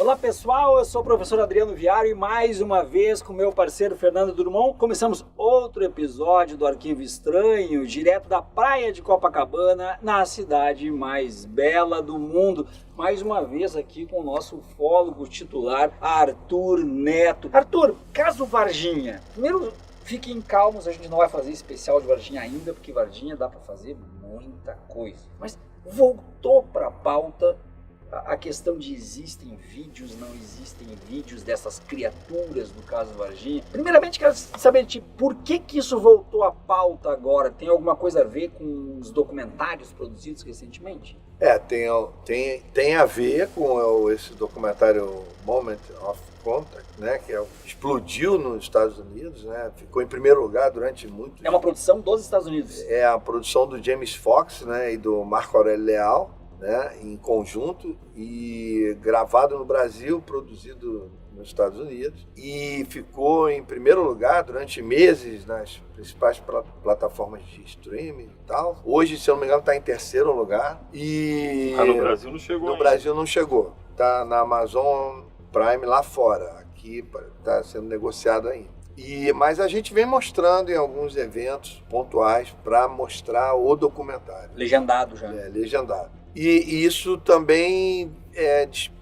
Olá pessoal, eu sou o professor Adriano Viário e mais uma vez com meu parceiro Fernando Drummond começamos outro episódio do Arquivo Estranho, direto da praia de Copacabana, na cidade mais bela do mundo. Mais uma vez aqui com o nosso ufólogo titular, Arthur Neto. Arthur, caso Varginha, primeiro fiquem calmos, a gente não vai fazer especial de Varginha ainda, porque Varginha dá para fazer muita coisa. Mas voltou para a pauta a questão de existem vídeos, não existem vídeos dessas criaturas, no caso Varginha. Primeiramente, quero saber de ti, por que isso voltou à pauta agora? Tem alguma coisa a ver com os documentários produzidos recentemente? Tem a ver com esse documentário Moment of Contact, né, que explodiu nos Estados Unidos, né, ficou em primeiro lugar durante muito. É uma produção dos Estados Unidos? É a produção do James Fox, né, e do Marco Aurélio Leal, né, em conjunto, e gravado no Brasil, produzido nos Estados Unidos, e ficou em primeiro lugar durante meses nas principais plataformas de streaming e tal. Hoje, se eu não me engano, está em terceiro lugar. E no Brasil não chegou. No Brasil não chegou. Está na Amazon Prime lá fora. Aqui está sendo negociado ainda. Mas a gente vem mostrando em alguns eventos pontuais para mostrar o documentário. Legendado já. Legendado. E isso também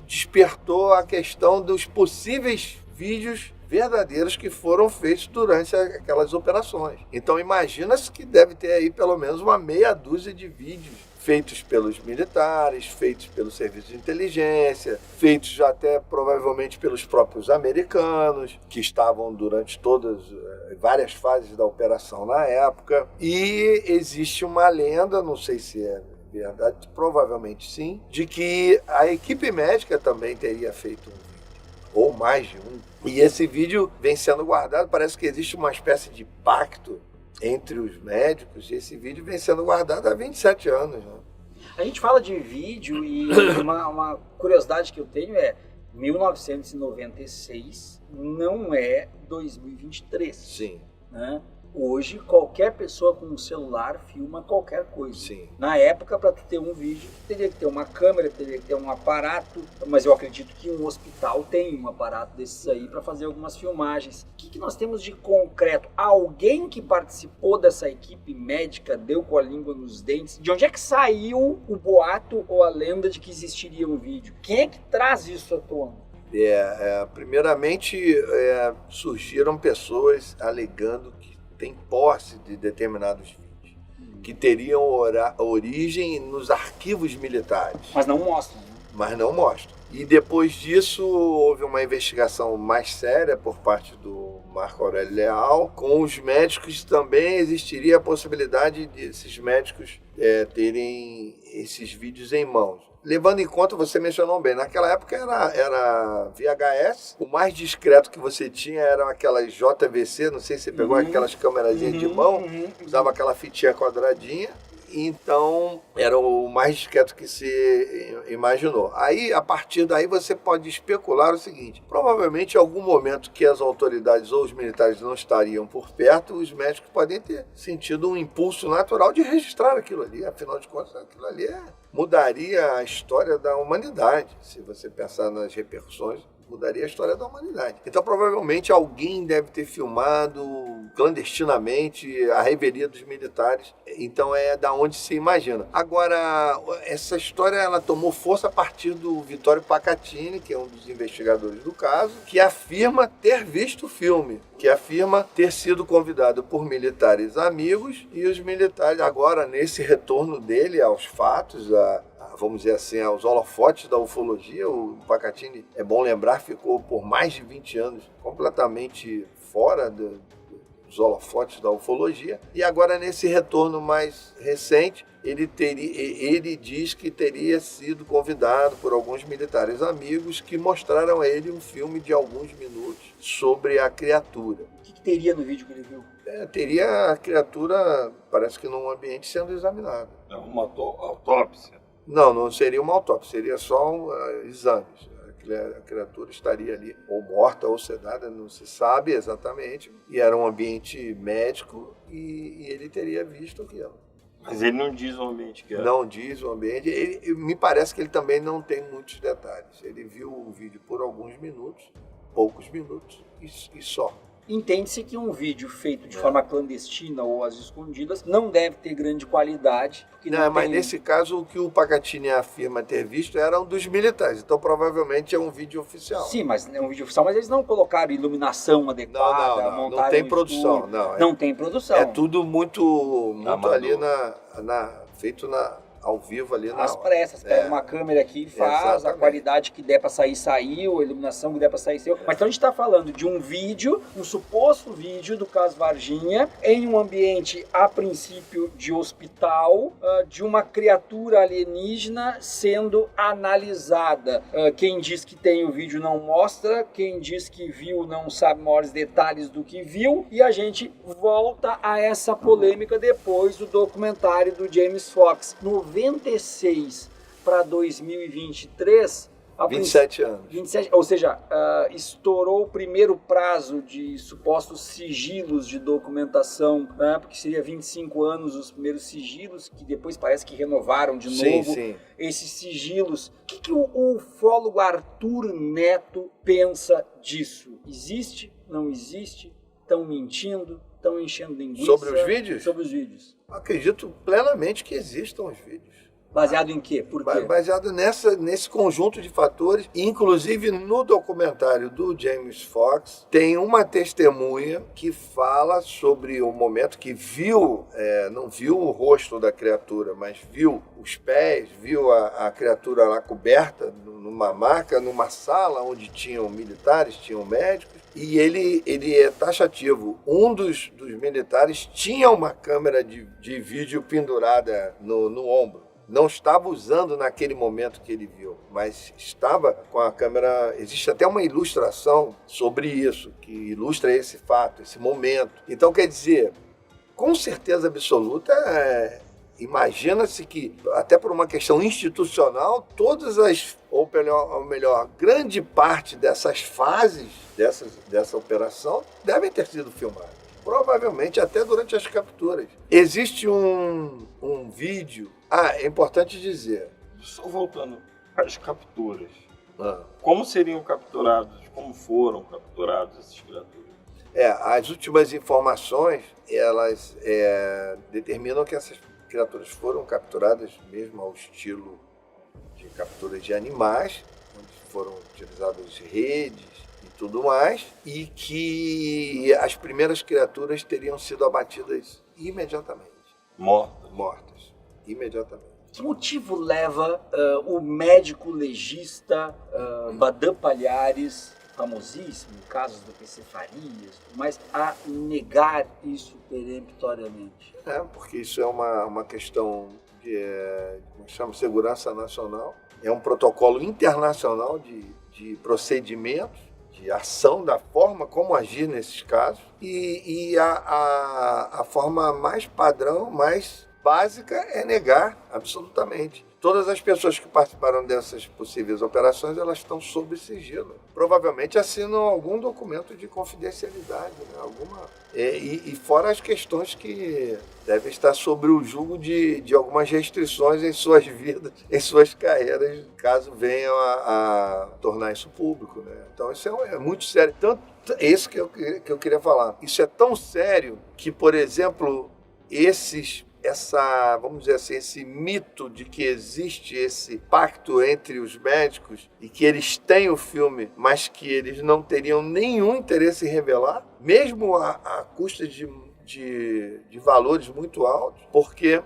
despertou a questão dos possíveis vídeos verdadeiros que foram feitos durante aquelas operações. Então imagina-se que deve ter aí pelo menos uma meia dúzia de vídeos feitos pelos militares, feitos pelo serviço de inteligência, feitos até provavelmente pelos próprios americanos, que estavam durante várias fases da operação na época. E existe uma lenda, não sei se é verdade, provavelmente sim, de que a equipe médica também teria feito um vídeo, ou mais de um. E esse vídeo vem sendo guardado, parece que existe uma espécie de pacto entre os médicos, e esse vídeo vem sendo guardado há 27 anos. Né? A gente fala de vídeo e uma curiosidade que eu tenho é 1996 não é 2023. Sim. Né? Hoje, qualquer pessoa com um celular filma qualquer coisa. Sim. Na época, para ter um vídeo, teria que ter uma câmera, teria que ter um aparato, mas eu acredito que um hospital tem um aparato desses aí para fazer algumas filmagens. O que nós temos de concreto? Alguém que participou dessa equipe médica deu com a língua nos dentes? De onde é que saiu o boato ou a lenda de que existiria um vídeo? Quem é que traz isso à tona? Primeiramente, surgiram pessoas alegando que tem posse de determinados vídeos, que teriam origem nos arquivos militares. Mas não mostram, né? Mas não mostram. E depois disso, houve uma investigação mais séria por parte do Marco Aurélio Leal. Com os médicos também existiria a possibilidade de esses médicos terem esses vídeos em mãos. Levando em conta, você mencionou bem, naquela época era VHS, o mais discreto que você tinha eram aquelas JVC, não sei se você pegou aquelas câmerazinhas de mão, usava aquela fitinha quadradinha, então era o mais discreto que se imaginou. Aí, a partir daí, você pode especular o seguinte: provavelmente em algum momento que as autoridades ou os militares não estariam por perto, os médicos podem ter sentido um impulso natural de registrar aquilo ali. Afinal de contas, aquilo ali mudaria a história da humanidade. Se você pensar nas repercussões, mudaria a história da humanidade. Então, provavelmente, alguém deve ter filmado clandestinamente a revelia dos militares. Então, é da onde se imagina. Agora, essa história ela tomou força a partir do Vittorio Pacatini, que é um dos investigadores do caso, que afirma ter visto o filme, que afirma ter sido convidado por militares amigos, e os militares, agora, nesse retorno dele aos fatos, vamos dizer assim, aos holofotes da ufologia, o Pacatini, é bom lembrar, ficou por mais de 20 anos completamente fora dos holofotes da ufologia, e agora nesse retorno mais recente, ele diz que teria sido convidado por alguns militares amigos que mostraram a ele um filme de alguns minutos sobre a criatura. O que teria no vídeo que ele viu? Teria a criatura, parece que num ambiente sendo examinado. É uma autópsia. Não seria uma autópsia, seria só exames. A criatura estaria ali ou morta ou sedada, não se sabe exatamente. E era um ambiente médico e ele teria visto aquilo. Mas ele não diz o ambiente que é. Não diz o ambiente. Me parece que ele também não tem muitos detalhes. Ele viu o vídeo por alguns minutos, poucos minutos, e só. Entende-se que um vídeo feito de forma clandestina ou às escondidas não deve ter grande qualidade. Mas nesse caso, o que o Pacatini afirma ter visto era um dos militares. Então, provavelmente, é um vídeo oficial. Sim, mas é um vídeo oficial, mas eles não colocaram iluminação adequada, não tem produção. Não tem produção. É tudo muito Amador. ali feito ao vivo ali na Às hora. pressas, pega uma câmera aqui e faz, Exatamente. a qualidade que der pra sair, saiu, a iluminação que der pra sair, saiu. Mas então a gente tá falando de um vídeo, um suposto vídeo do caso Varginha, em um ambiente, a princípio, de hospital, de uma criatura alienígena sendo analisada. Quem diz que tem o vídeo não mostra, quem diz que viu não sabe maiores detalhes do que viu, e a gente volta a essa polêmica depois do documentário do James Fox. 96 para 2023, 27 anos. 27, ou seja, estourou o primeiro prazo de supostos sigilos de documentação, né, porque seria 25 anos os primeiros sigilos, que depois parece que renovaram de novo esses sigilos. O que o ufólogo Arthur Neto pensa disso? Existe? Não existe? Estão mentindo? Estão enchendo linguiça? Sobre os vídeos? Sobre os vídeos. Acredito plenamente que existam os vídeos. Baseado em quê? Por quê? Baseado nesse conjunto de fatores. Inclusive, no documentário do James Fox, tem uma testemunha que fala sobre o momento que viu, não viu o rosto da criatura, mas viu os pés, viu a criatura lá coberta numa maca, numa sala onde tinham militares, tinham médicos. E ele é taxativo. Um dos militares tinha uma câmera de vídeo pendurada no ombro. Não estava usando naquele momento que ele viu, mas estava com a câmera. Existe até uma ilustração sobre isso, que ilustra esse fato, esse momento. Então, quer dizer, com certeza absoluta, imagina-se que, até por uma questão institucional, todas as, ou melhor, grande parte dessas fases dessa operação devem ter sido filmadas. Provavelmente até durante as capturas. Existe um vídeo. É importante dizer. Só voltando às capturas. Como seriam capturados? Como foram capturados esses criaturas? As últimas informações, elas determinam que essas criaturas foram capturadas mesmo ao estilo de capturas de animais, onde foram utilizadas redes e tudo mais, e que as primeiras criaturas teriam sido abatidas imediatamente. Mortas. Imediatamente. Que motivo leva o médico legista Badam Palhares, famosíssimo em casos do PC Farias, mas a negar isso peremptoriamente? Porque isso é uma questão de segurança nacional, é um protocolo internacional de procedimentos, de ação, da forma como agir nesses casos, e a forma mais padrão, mais básica é negar absolutamente. Todas as pessoas que participaram dessas possíveis operações, elas estão sob sigilo. Provavelmente assinam algum documento de confidencialidade, né? E fora as questões que devem estar sobre o julgo de algumas restrições em suas vidas, em suas carreiras, caso venham a tornar isso público, né? Então isso é muito sério. Tanto é isso que eu queria falar. Isso é tão sério que, por exemplo, vamos dizer assim, esse mito de que existe esse pacto entre os médicos e que eles têm o filme, mas que eles não teriam nenhum interesse em revelar, mesmo à custa de valores muito altos, porque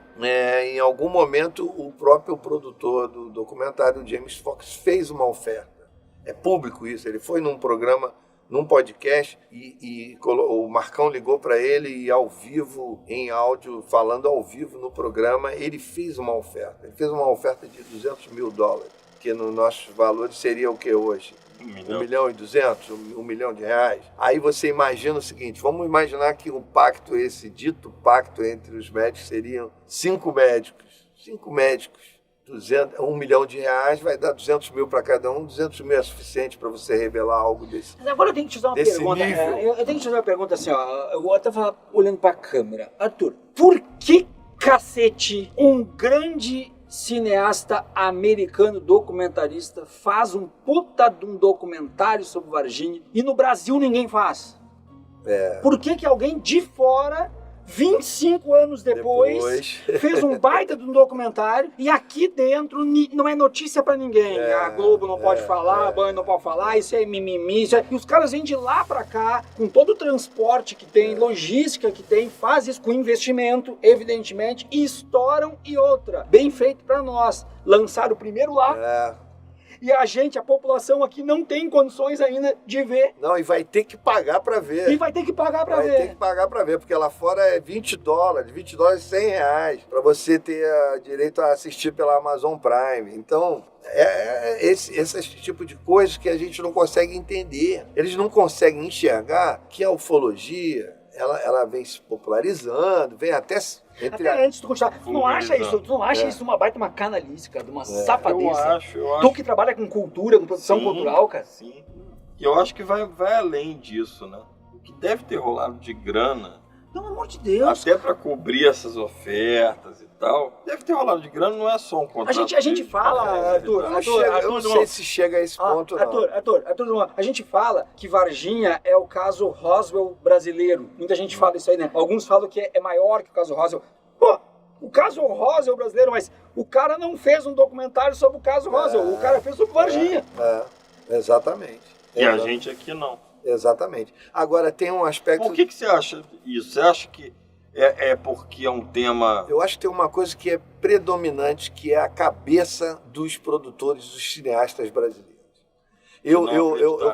em algum momento o próprio produtor do documentário, James Fox, fez uma oferta. É público isso, ele foi num programa, num podcast, e o Marcão ligou para ele e ao vivo, em áudio, falando ao vivo no programa, ele fez uma oferta. Ele fez uma oferta de $200 mil, que nos nossos valores seria o que hoje? 1,2 milhão, 1 milhão de reais. Aí você imagina o seguinte, vamos imaginar que esse dito pacto entre os médicos seriam 5 médicos. 5 médicos. 1 milhão de reais vai dar 200 mil para cada um. 200 mil é suficiente para você revelar algo desse. Mas agora eu tenho que te fazer uma pergunta. Eu tenho que te fazer uma pergunta assim, ó. Eu vou até falar olhando para a câmera. Arthur, por que cacete, um grande cineasta americano documentarista faz um puta de um documentário sobre Varginha e no Brasil ninguém faz. Por que alguém de fora, 25 anos depois fez um baita de um documentário e aqui dentro não é notícia pra ninguém? A Globo não pode falar, a Band não pode falar, isso é mimimi, isso é... E os caras vêm de lá pra cá, com todo o transporte que tem, logística que tem, faz isso com investimento, evidentemente, e estouram. E outra, bem feito pra nós, lançaram o primeiro lá. E a gente, a população aqui não tem condições ainda de ver. Não, e vai ter que pagar pra ver. E vai ter que pagar pra ver. Vai ter que pagar pra ver, porque lá fora é $20, $20 R$100, pra você ter direito a assistir pela Amazon Prime. Então, esse tipo de coisas que a gente não consegue entender. Eles não conseguem enxergar que a ufologia, ela vem se popularizando, vem até antes de tu continuar, tu não acha isso uma baita, uma canalice, cara, de uma safadeza? Eu acho. Tu que trabalha com cultura, com produção cultural, cara. Sim. E eu acho que vai além disso, né? O que deve ter rolado de grana, pelo amor de Deus, até para cobrir essas ofertas e tal, deve ter rolado de grana, não é só um contrato. A gente fala, Arthur, eu não sei se chega a esse ponto, Arthur, a gente fala que Varginha é o caso Roswell brasileiro. Muita gente fala isso aí, né? Alguns falam que é maior que o caso Roswell. Pô, o caso Roswell brasileiro, mas o cara não fez um documentário sobre o caso Roswell, o cara fez sobre Varginha. Exatamente. E a gente aqui não. Exatamente. Agora, tem um aspecto... Por que você acha isso? Você acha que é porque é um tema... Eu acho que tem uma coisa que é predominante, que é a cabeça dos produtores, dos cineastas brasileiros. Eu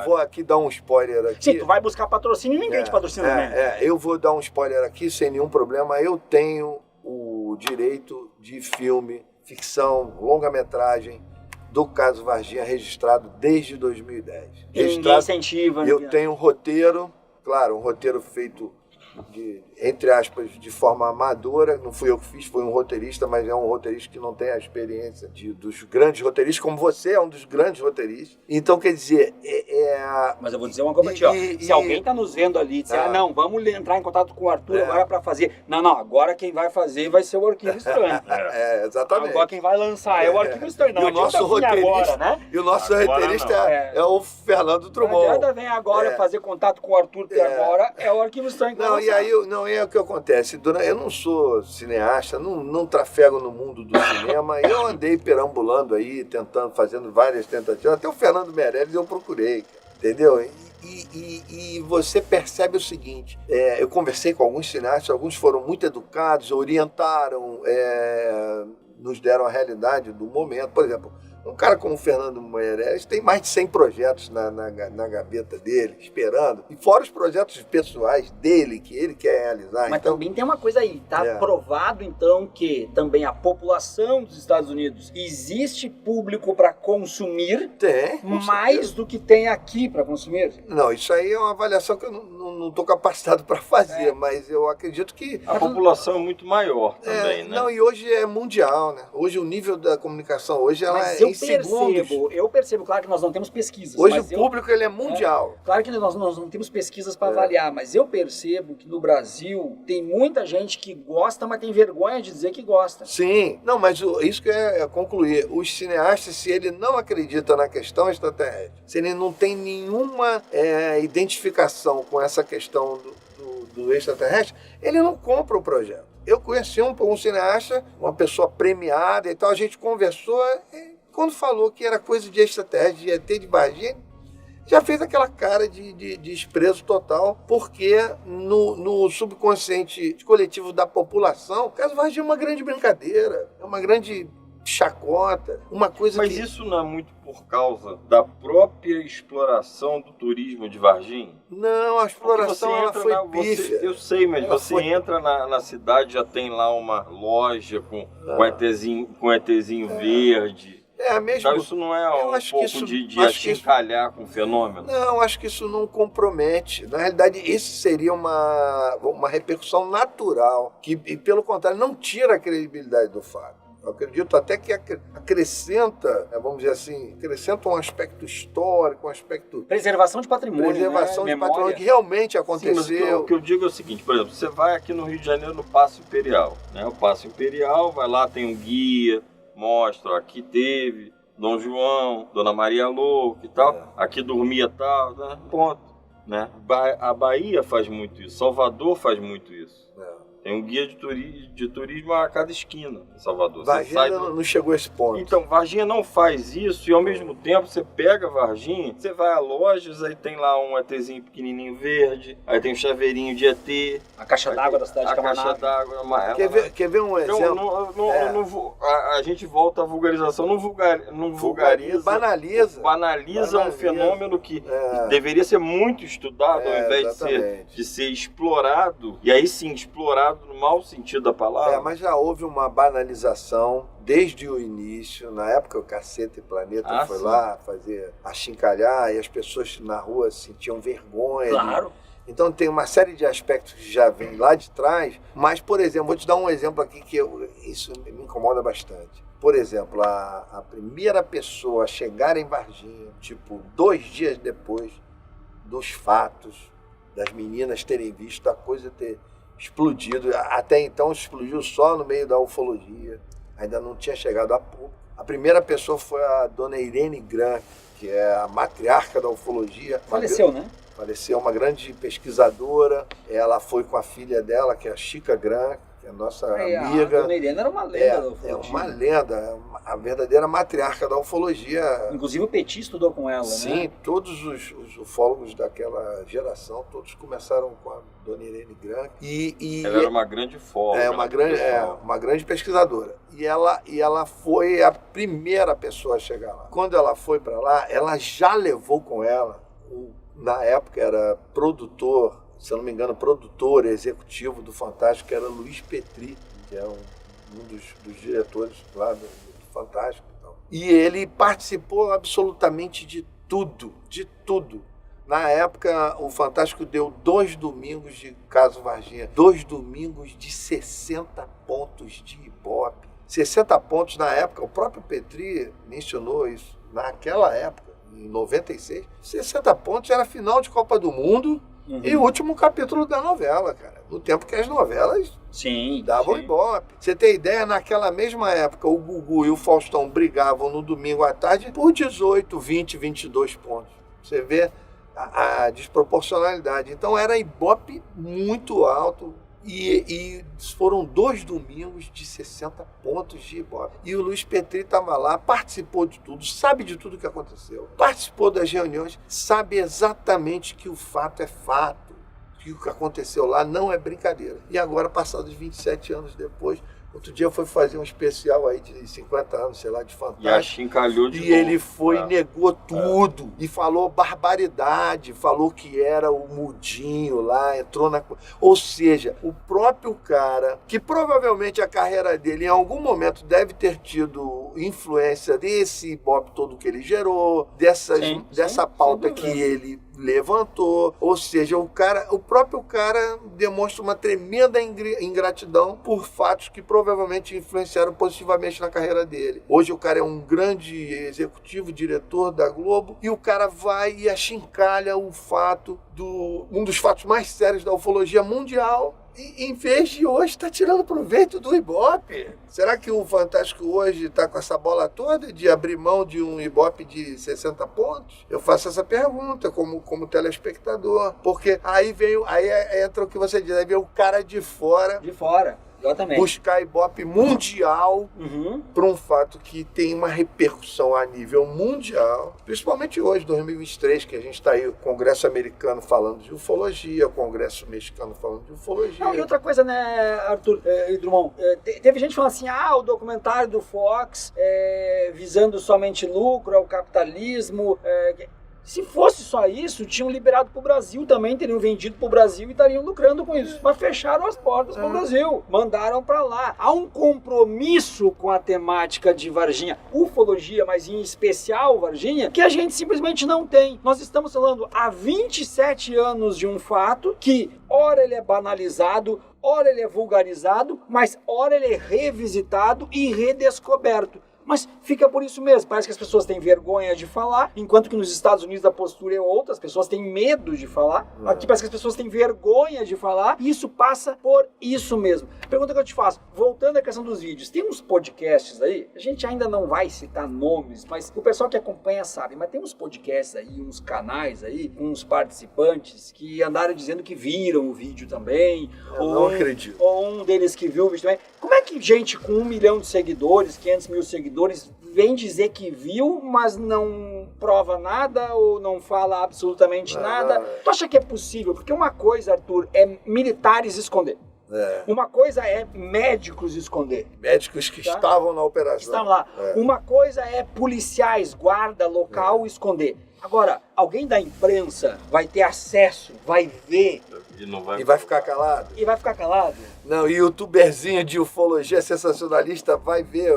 vou aqui dar um spoiler aqui. Sim, tu vai buscar patrocínio e ninguém te patrocina também. Eu vou dar um spoiler aqui sem nenhum problema. Eu tenho o direito de filme, ficção, longa-metragem do caso Varginha registrado desde 2010. Ninguém incentiva. Eu tenho um roteiro, claro, um roteiro feito entre aspas, de forma amadora. Não fui eu que fiz, foi um roteirista, mas é um roteirista que não tem a experiência dos grandes roteiristas, como você é um dos grandes roteiristas. Então, quer dizer, Mas eu vou dizer uma coisa pra ti, ó. Se alguém tá nos vendo ali e disser, não, vamos entrar em contato com o Arthur agora pra fazer. Não, agora quem vai fazer vai ser o Arquivo Estranho. Exatamente. Agora quem vai lançar é o Arquivo Estranho. Não, e o nosso roteirista, agora, né? E o nosso roteirista é o Fernando Drummond. Não adianta vem agora fazer contato com o Arthur, que agora é o Arquivo Estranho que vai lançar. E aí, é o que acontece. Eu não sou cineasta, não trafego no mundo do cinema. Eu andei perambulando aí, fazendo várias tentativas. Até o Fernando Meirelles eu procurei, entendeu? E você percebe o seguinte, eu conversei com alguns cineastas, alguns foram muito educados, orientaram, nos deram a realidade do momento. Por exemplo, um cara como o Fernando Meirelles tem mais de 100 projetos na gaveta dele, esperando. E fora os projetos pessoais dele, que ele quer realizar. Mas então, também tem uma coisa aí, tá provado então que também a população dos Estados Unidos existe público para consumir mais do que tem aqui para consumir? Não, isso aí é uma avaliação que eu não estou capacitado para fazer, mas eu acredito que... A população é muito maior também, né? Não, e hoje é mundial, né? Hoje o nível da comunicação, hoje ela eu percebo, claro que nós não temos pesquisas. Hoje o público ele é mundial. Claro que nós não temos pesquisas para avaliar, mas eu percebo que no Brasil tem muita gente que gosta, mas tem vergonha de dizer que gosta. Sim, não, mas isso que é concluir. Os cineastas, se ele não acredita na questão extraterrestre, se ele não tem nenhuma identificação com essa questão do extraterrestre, ele não compra o projeto. Eu conheci um cineasta, uma pessoa premiada e tal, a gente conversou, e quando falou que era coisa de extraterrestre, de ET de Varginha, já fez aquela cara de desprezo total, porque no subconsciente coletivo da população, o caso Varginha é uma grande brincadeira, é uma grande chacota, uma coisa Mas isso não é muito por causa da própria exploração do turismo de Varginha? Não, a exploração ela foi pífia. Eu sei, mas você entra na cidade, já tem lá uma loja com ETzinho verde. Mesmo. Então isso não é um pouco de achincalhar com o fenômeno? Não, acho que isso não compromete. Na realidade, isso seria uma repercussão natural, que, pelo contrário, não tira a credibilidade do fato. Eu acredito até que acrescenta, vamos dizer assim, acrescenta um aspecto histórico, um aspecto... Preservação de patrimônio, Preservação né? de patrimônio que realmente aconteceu. Sim, mas o que eu digo é o seguinte, por exemplo, você vai aqui no Rio de Janeiro no Paço Imperial, né? O Paço Imperial, vai lá, tem um guia, mostra, aqui teve Dom João, Dona Maria Louca e tal, aqui dormia tal, né? Ponto. Né? A Bahia faz muito isso, Salvador faz muito isso. Tem um guia de turismo a cada esquina em Salvador. Varginha não chegou a esse ponto. Então, Varginha não faz isso e ao mesmo tempo você pega Varginha, você vai a lojas, aí tem lá um ETzinho pequenininho verde, aí tem um chaveirinho de ET. A caixa d'água da cidade de Camargo. A caixa d'água amarela. Quer ver um exemplo? A gente volta à vulgarização, não vulgariza. Banaliza um fenômeno que deveria ser muito estudado ao invés de ser explorado. E aí sim, explorado no mau sentido da palavra. Mas já houve uma banalização desde o início. Na época o Caceta e Planeta foi lá fazer achincalhar e as pessoas na rua sentiam vergonha. Claro. Então tem uma série de aspectos que já vem lá de trás. Mas, por exemplo, vou te dar um exemplo aqui que isso me incomoda bastante. Por exemplo, a primeira pessoa a chegar em Varginha, tipo 2 dias depois dos fatos, das meninas terem visto a coisa ter explodido. Até então explodiu só no meio da ufologia, ainda não tinha chegado a público. A primeira pessoa foi a dona Irene Gran, que é a matriarca da ufologia. Faleceu, né? Faleceu, uma grande pesquisadora. Ela foi com a filha dela, que é a Chica Gran, que é nossa amiga. A dona Irene era uma lenda da ufologia. É uma lenda, a verdadeira matriarca da ufologia. Inclusive o Petit estudou com ela, Sim, né? Todos os ufólogos daquela geração, todos começaram com a dona Irene Gran. Ela era uma grande ufóloga. Uma grande pesquisadora. E ela foi a primeira pessoa a chegar lá. Quando ela foi para lá, ela já levou com ela, na época era produtor, se eu não me engano, produtor executivo do Fantástico, que era Luiz Petri, que é um dos diretores lá do Fantástico. E ele participou absolutamente de tudo. Na época, o Fantástico deu 2 domingos de Caso Varginha, 2 domingos de 60 pontos de Ibope. 60 pontos na época, o próprio Petri mencionou isso, naquela época, em 96, 60 pontos era final de Copa do Mundo. E o último capítulo da novela, cara. No tempo que as novelas davam Ibope. Você tem ideia, naquela mesma época, o Gugu e o Faustão brigavam no domingo à tarde por 18, 20, 22 pontos. Você vê a desproporcionalidade. Então era Ibope muito alto. E foram 2 domingos de 60 pontos de Ibope. E o Luiz Petri estava lá, participou de tudo, sabe de tudo que aconteceu, participou das reuniões, sabe exatamente que o fato é fato, que o que aconteceu lá não é brincadeira. E agora, passados 27 anos depois, outro dia foi fazer um especial aí de 50 anos, sei lá, de Fantástico. E achincalhou de novo. Ele foi e negou tudo. E falou barbaridade, falou que era o mudinho lá, entrou na... Ou seja, o próprio cara, que provavelmente a carreira dele em algum momento deve ter tido influência desse Ibope todo que ele gerou, dessa pauta que ele levantou, ou seja, o próprio cara demonstra uma tremenda ingratidão por fatos que provavelmente influenciaram positivamente na carreira dele. Hoje o cara é um grande executivo, diretor da Globo, e o cara vai e achincalha o fato um dos fatos mais sérios da ufologia mundial, e em vez de hoje está tirando proveito do Ibope. Será que o Fantástico hoje está com essa bola toda de abrir mão de um Ibope de 60 pontos? Eu faço essa pergunta como telespectador, porque aí entra o que você diz, aí vem o cara de fora. Exatamente. Buscar Ibope mundial para um fato que tem uma repercussão a nível mundial, principalmente hoje, 2023, que a gente está aí, o Congresso americano falando de ufologia, o Congresso mexicano falando de ufologia. Não, e outra coisa, né, Arthur e Drummond, teve gente falando assim, o documentário do Fox visando somente lucro, o capitalismo, Se fosse só isso, tinham liberado para o Brasil também, teriam vendido para o Brasil e estariam lucrando com isso. Mas fecharam as portas para o Brasil, mandaram para lá. Há um compromisso com a temática de Varginha, ufologia, mas em especial Varginha, que a gente simplesmente não tem. Nós estamos falando há 27 anos de um fato que, ora ele é banalizado, ora ele é vulgarizado, mas ora ele é revisitado e redescoberto. Mas fica por isso mesmo, parece que as pessoas têm vergonha de falar, enquanto que nos Estados Unidos a postura é outra, as pessoas têm medo de falar. Aqui parece que as pessoas têm vergonha de falar, e isso passa por isso mesmo. Pergunta que eu te faço, voltando à questão dos vídeos, tem uns podcasts aí, a gente ainda não vai citar nomes, mas o pessoal que acompanha sabe, mas tem uns podcasts aí, uns canais aí, com uns participantes que andaram dizendo que viram o vídeo também. Não acredito. Ou um deles que viu o vídeo também. Como é que gente com 1 milhão de seguidores, 500 mil seguidores, vem dizer que viu, mas não prova nada ou não fala absolutamente nada? Tu acha que é possível? Porque uma coisa, Arthur, é militares esconder. Uma coisa é médicos esconder. Médicos que estavam na operação. Estavam lá. Uma coisa é policiais, guarda local esconder. Agora, alguém da imprensa vai ter acesso, vai ver... E vai ficar calado? E vai ficar calado? Não, e o youtuberzinho de ufologia sensacionalista vai ver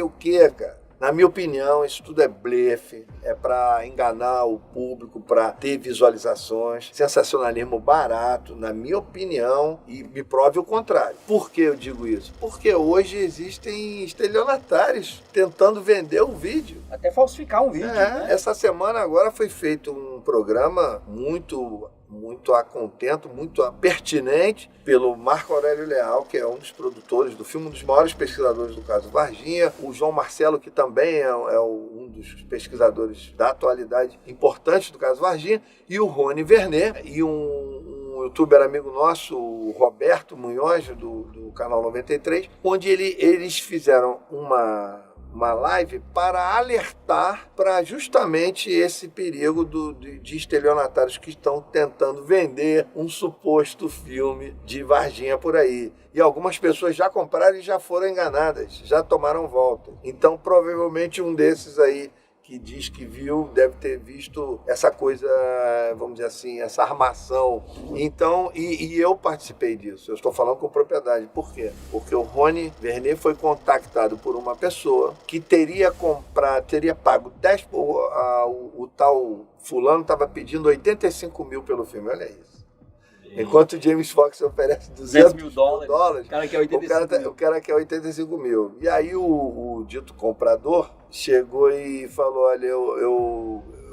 o quê, cara? Na minha opinião, isso tudo é blefe, é para enganar o público, para ter visualizações, sensacionalismo barato, na minha opinião, e me prove o contrário. Por que eu digo isso? Porque hoje existem estelionatários tentando vender o vídeo. Até falsificar um vídeo, né? Essa semana agora foi feito um programa muito a contento, muito pertinente pelo Marco Aurélio Leal, que é um dos produtores do filme, um dos maiores pesquisadores do caso Varginha, o João Marcelo, que também é um dos pesquisadores da atualidade importante do caso Varginha, e o Rony Vernet, e um youtuber amigo nosso, o Roberto Munhoz, do canal 93, onde eles fizeram uma live para alertar para justamente esse perigo de estelionatários que estão tentando vender um suposto filme de Varginha por aí. E algumas pessoas já compraram e já foram enganadas, já tomaram volta. Então, provavelmente um desses aí que diz que viu, deve ter visto essa coisa, vamos dizer assim, essa armação. Então, e eu participei disso, eu estou falando com propriedade. Por quê? Porque o Rony Vernet foi contactado por uma pessoa que teria pago 10, o tal fulano estava pedindo 85 mil pelo filme, olha isso. Enquanto o James Fox oferece 200 mil dólares, o cara quer 85 mil. O cara quer 85 mil. E aí o dito comprador chegou e falou, olha,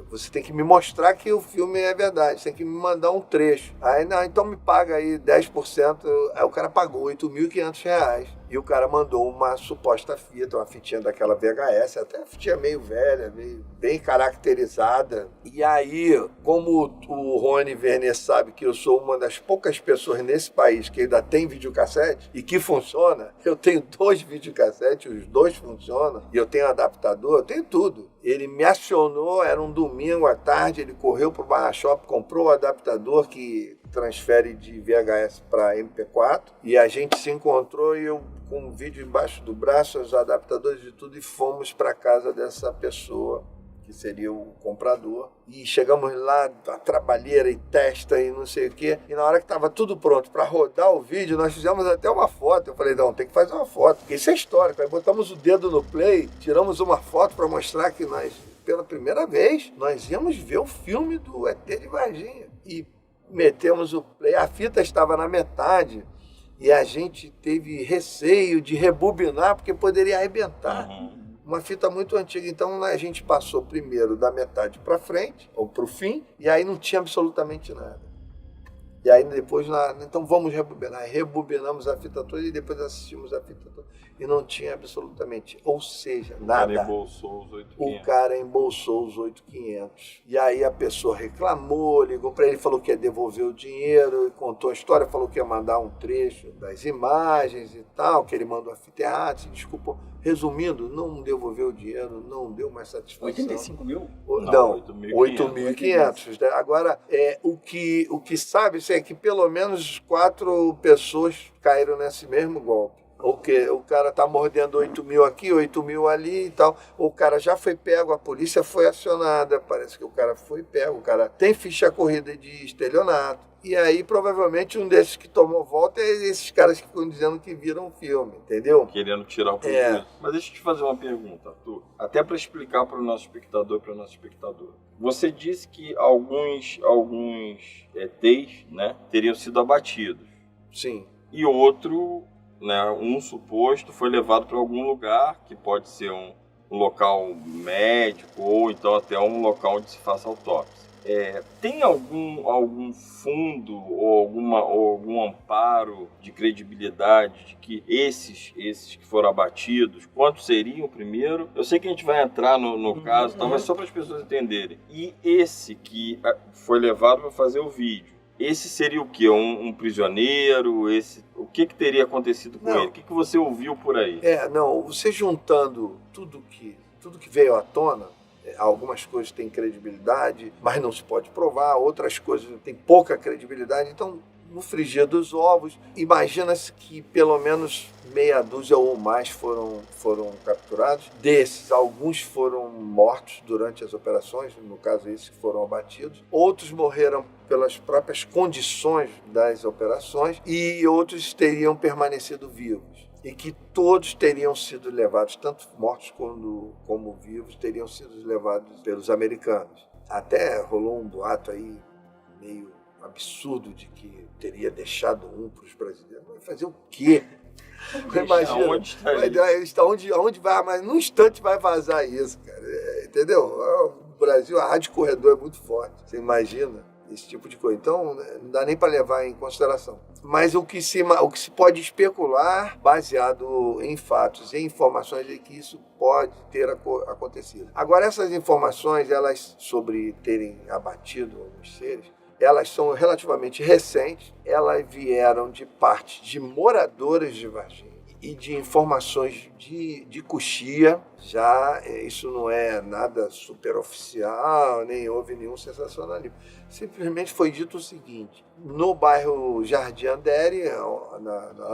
você tem que me mostrar que o filme é verdade, você tem que me mandar um trecho. Aí, não, então me paga aí 10%. Aí o cara pagou R$8.500. E o cara mandou uma suposta fita, uma fitinha daquela VHS, até a fitinha meio velha, meio bem caracterizada. E aí, como o Rony Vernet sabe que eu sou uma das poucas pessoas nesse país que ainda tem videocassete e que funciona, eu tenho 2 videocassetes, os 2 funcionam, e eu tenho adaptador, eu tenho tudo. Ele me acionou, era um domingo à tarde, ele correu para o Barra Shop, comprou o adaptador que transfere de VHS para MP4, e a gente se encontrou e eu com o vídeo embaixo do braço, os adaptadores de tudo, e fomos para casa dessa pessoa, que seria o comprador. E chegamos lá, a trabalheira e testa e não sei o quê. E na hora que estava tudo pronto para rodar o vídeo, nós fizemos até uma foto. Eu falei, não, tem que fazer uma foto, porque isso é histórico. Aí botamos o dedo no play, tiramos uma foto para mostrar que nós, pela primeira vez, nós íamos ver o filme do ET de Varginha. E metemos o play, a fita estava na metade e a gente teve receio de rebobinar porque poderia arrebentar. Uma fita muito antiga, então a gente passou primeiro da metade para frente, ou para o fim, e aí não tinha absolutamente nada. E aí depois, então vamos rebobinar. Rebobinamos a fita toda e depois assistimos a fita toda. E não tinha absolutamente, ou seja, nada. O cara embolsou os 8.500. O cara embolsou os 8.500. E aí a pessoa reclamou, ligou para ele, falou que ia devolver o dinheiro, contou a história, falou que ia mandar um trecho das imagens e tal, que ele mandou a fita errada, se desculpou. Resumindo, não devolveu o dinheiro, não deu mais satisfação. 85 mil? Não, 8.500. Agora, o que sabe é que pelo menos 4 pessoas caíram nesse mesmo golpe. Ou que o cara tá mordendo 8 mil aqui, 8 mil ali e tal. O cara já foi pego, a polícia foi acionada, parece que o cara foi pego, o cara tem ficha corrida de estelionato. E aí, provavelmente, um desses que tomou volta é esses caras que ficam dizendo que viram o filme, entendeu? Querendo tirar o prejuízo. Mas deixa eu te fazer uma pergunta, Arthur. Até para explicar para o nosso espectador e para a nossa espectadora. Você disse que alguns ETs, né, teriam sido abatidos. Sim. E outro, né, um suposto, foi levado para algum lugar, que pode ser um local médico ou então até um local onde se faça autópsia. Tem algum fundo ou algum amparo de credibilidade de que esses que foram abatidos, quantos seriam primeiro? Eu sei que a gente vai entrar no caso, mas só para as pessoas entenderem. E esse que foi levado para fazer o vídeo, esse seria o quê? Um prisioneiro? O que teria acontecido com ele? O que você ouviu por aí? Você juntando tudo que veio à tona, algumas coisas têm credibilidade, mas não se pode provar, outras coisas têm pouca credibilidade. Então, no frigir dos ovos, imagina-se que pelo menos meia dúzia ou mais foram capturados. Desses, alguns foram mortos durante as operações, no caso esses que foram abatidos. Outros morreram pelas próprias condições das operações e outros teriam permanecido vivos. E que todos teriam sido levados, tanto mortos como vivos, teriam sido levados pelos americanos. Até rolou um boato aí meio absurdo de que teria deixado um para os brasileiros. Vai fazer o quê? Imagina, onde vai, mas num instante vai vazar isso, cara. Entendeu? O Brasil, a rádio corredor é muito forte. Você imagina esse tipo de coisa. Então, não dá nem para levar em consideração. Mas o que se pode especular, baseado em fatos e informações, é que isso pode ter acontecido. Agora, essas informações, elas sobre terem abatido alguns seres, elas são relativamente recentes. Elas vieram de parte de moradores de Varginha e de informações de Coxia. Já isso não é nada superoficial, nem houve nenhum sensacionalismo. Simplesmente foi dito o seguinte: no bairro Jardim Andere,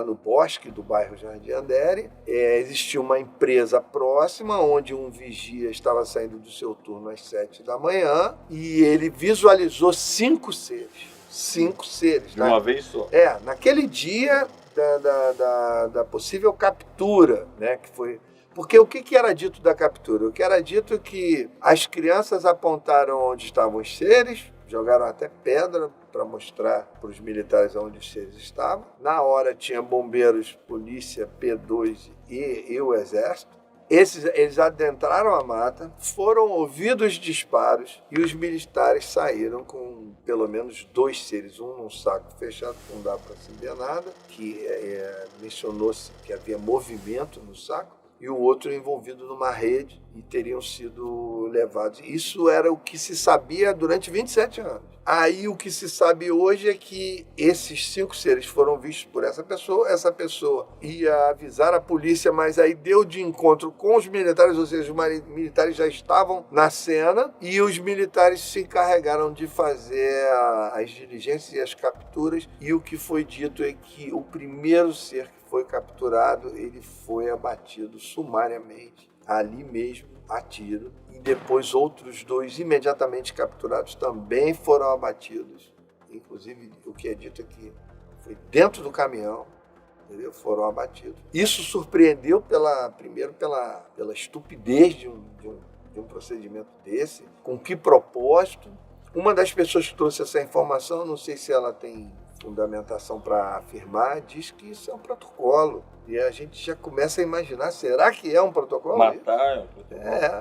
no bosque do bairro Jardim Andere, existia uma empresa próxima onde um vigia estava saindo do seu turno às 7 da manhã e ele visualizou 5 seres. 5 seres. De uma vez só? Naquele dia da possível captura, né, que foi... Porque o que era dito da captura? O que era dito é que as crianças apontaram onde estavam os seres, jogaram até pedra para mostrar para os militares onde os seres estavam. Na hora tinha bombeiros, polícia, P2 e o exército. Eles adentraram a mata, foram ouvidos disparos e os militares saíram com pelo menos 2 seres, um num saco fechado, que não dá para se ver nada, que mencionou-se que havia movimento no saco, e o outro envolvido numa rede e teriam sido levados. Isso era o que se sabia durante 27 anos. Aí o que se sabe hoje é que esses 5 seres foram vistos por essa pessoa ia avisar a polícia, mas aí deu de encontro com os militares, ou seja, os militares já estavam na cena e os militares se encarregaram de fazer as diligências e as capturas, e o que foi dito é que o primeiro ser que foi capturado, ele foi abatido sumariamente, ali mesmo, a tiro, e depois outros 2 imediatamente capturados também foram abatidos. Inclusive, o que é dito aqui foi dentro do caminhão, entendeu? Foram abatidos. Isso surpreendeu primeiro pela estupidez de um procedimento desse. Com que propósito? Uma das pessoas que trouxe essa informação, não sei se ela tem fundamentação para afirmar, diz que isso é um protocolo. E a gente já começa a imaginar, será que é um protocolo? Matar?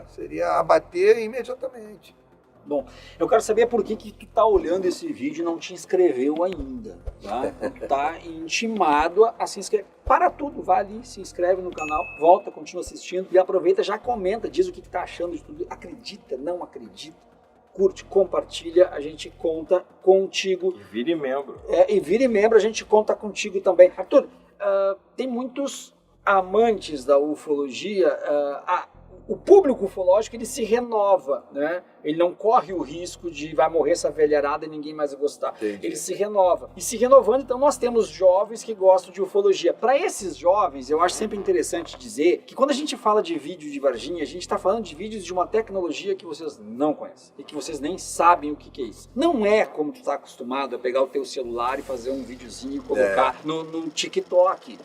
Seria abater imediatamente. Bom, eu quero saber por que tu tá olhando esse vídeo e não te inscreveu ainda, tá? Tu tá intimado a se inscrever. Para tudo, vai ali, se inscreve no canal, volta, continua assistindo e aproveita, já comenta, diz o que tá achando de tudo. Acredita, não acredita? Curte, compartilha, a gente conta contigo. E vire membro. E vire membro, a gente conta contigo também. Arthur, tem muitos amantes da ufologia. o público ufológico ele se renova, né? Ele não corre o risco de vai morrer essa velharada e ninguém mais vai gostar. Entendi. Ele se renova. E se renovando, então nós temos jovens que gostam de ufologia. Para esses jovens, eu acho sempre interessante dizer que quando a gente fala de vídeo de Varginha, a gente está falando de vídeos de uma tecnologia que vocês não conhecem e que vocês nem sabem o que é isso. Não é como tu está acostumado a pegar o teu celular e fazer um videozinho e colocar no TikTok.